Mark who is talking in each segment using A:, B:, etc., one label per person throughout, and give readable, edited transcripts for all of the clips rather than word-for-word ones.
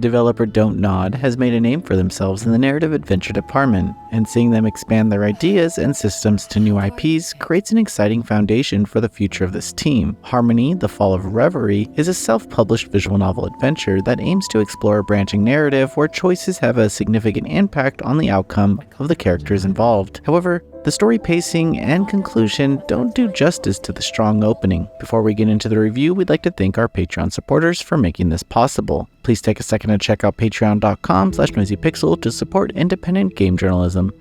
A: Developer Don't Nod has made a name for themselves in the narrative adventure department, and seeing them expand their ideas and systems to new IPs creates an exciting foundation for the future of this team. Harmony: The Fall of Reverie is a self-published visual novel adventure that aims to explore a branching narrative where choices have a significant impact on the outcome of the characters involved. However, the story pacing and conclusion don't do justice to the strong opening. Before we get into the review, we'd like to thank our Patreon supporters for making this possible. Please take a second to check out patreon.com/noisypixel to support independent game journalism.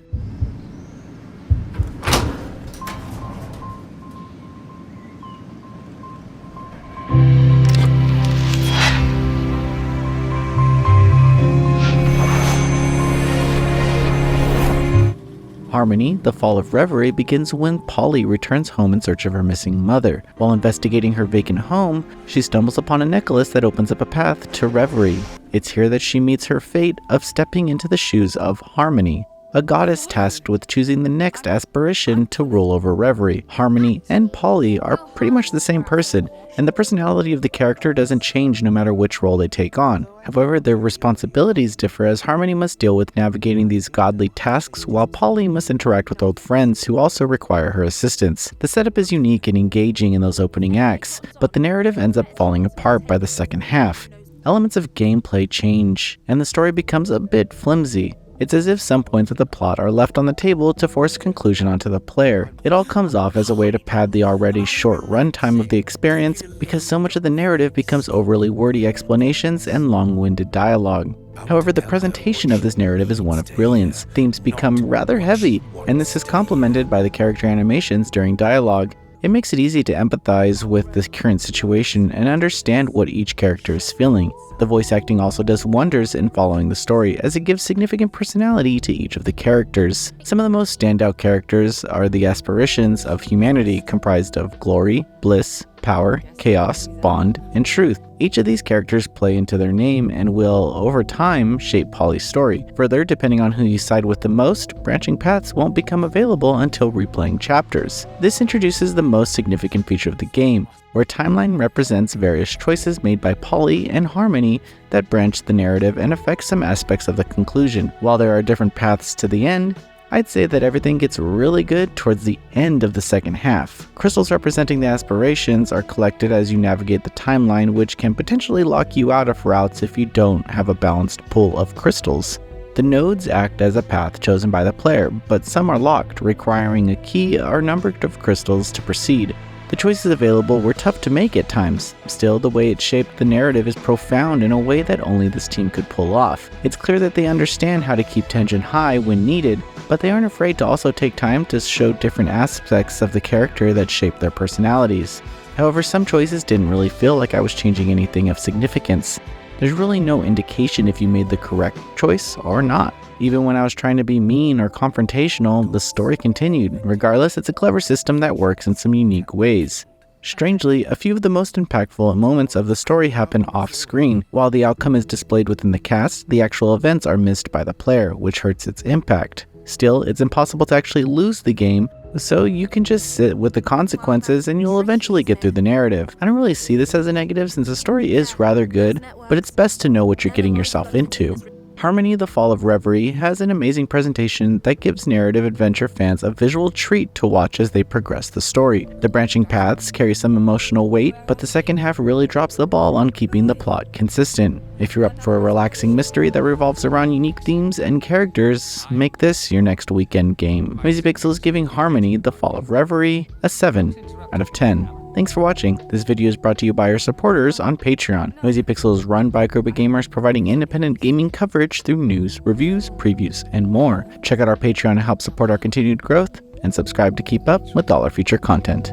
A: Harmony: The Fall of Reverie begins when Polly returns home in search of her missing mother. While investigating her vacant home, she stumbles upon a necklace that opens up a path to Reverie. It's here that she meets her fate of stepping into the shoes of Harmony, a goddess tasked with choosing the next aspiration to rule over Reverie. Harmony and Polly are pretty much the same person, and the personality of the character doesn't change no matter which role they take on. However, their responsibilities differ, as Harmony must deal with navigating these godly tasks, while Polly must interact with old friends who also require her assistance. The setup is unique and engaging in those opening acts, but the narrative ends up falling apart by the second half. Elements of gameplay change, and the story becomes a bit flimsy. It's as if some points of the plot are left on the table to force conclusion onto the player. It all comes off as a way to pad the already short runtime of the experience, because so much of the narrative becomes overly wordy explanations and long-winded dialogue. However, the presentation of this narrative is one of brilliance. Themes become rather heavy, and this is complemented by the character animations during dialogue. It makes it easy to empathize with the current situation and understand what each character is feeling. The voice acting also does wonders in following the story, as it gives significant personality to each of the characters. Some of the most standout characters are the aspirations of humanity, comprised of glory, bliss, power, chaos, bond, and truth. Each of these characters play into their name and will, over time, shape Polly's story. Further, depending on who you side with the most, branching paths won't become available until replaying chapters. This introduces the most significant feature of the game, where timeline represents various choices made by Polly and Harmony that branch the narrative and affect some aspects of the conclusion. While there are different paths to the end, I'd say that everything gets really good towards the end of the second half. Crystals representing the aspirations are collected as you navigate the timeline, which can potentially lock you out of routes if you don't have a balanced pool of crystals. The nodes act as a path chosen by the player, but some are locked, requiring a key or number of crystals to proceed. The choices available were tough to make at times. Still, the way it shaped the narrative is profound in a way that only this team could pull off. It's clear that they understand how to keep tension high when needed, but they aren't afraid to also take time to show different aspects of the character that shape their personalities. However, some choices didn't really feel like I was changing anything of significance. There's really no indication if you made the correct choice or not. Even when I was trying to be mean or confrontational, the story continued. Regardless, it's a clever system that works in some unique ways. Strangely, a few of the most impactful moments of the story happen off-screen. While the outcome is displayed within the cast, the actual events are missed by the player, which hurts its impact. Still, it's impossible to actually lose the game, so you can just sit with the consequences and you'll eventually get through the narrative. I don't really see this as a negative since the story is rather good, but it's best to know what you're getting yourself into. Harmony: The Fall of Reverie has an amazing presentation that gives narrative adventure fans a visual treat to watch as they progress the story. The branching paths carry some emotional weight, but the second half really drops the ball on keeping the plot consistent. If you're up for a relaxing mystery that revolves around unique themes and characters, make this your next weekend game. Noisy Pixel is giving Harmony: The Fall of Reverie a 7 out of 10. Thanks for watching. This video is brought to you by our supporters on Patreon. Noisy Pixel is run by a group of gamers providing independent gaming coverage through news, reviews, previews, and more. Check out our Patreon to help support our continued growth, and subscribe to keep up with all our future content.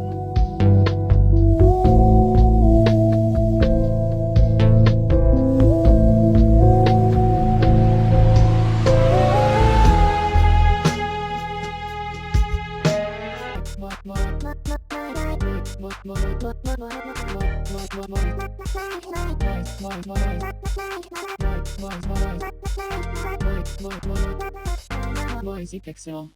B: Noisy Pixel.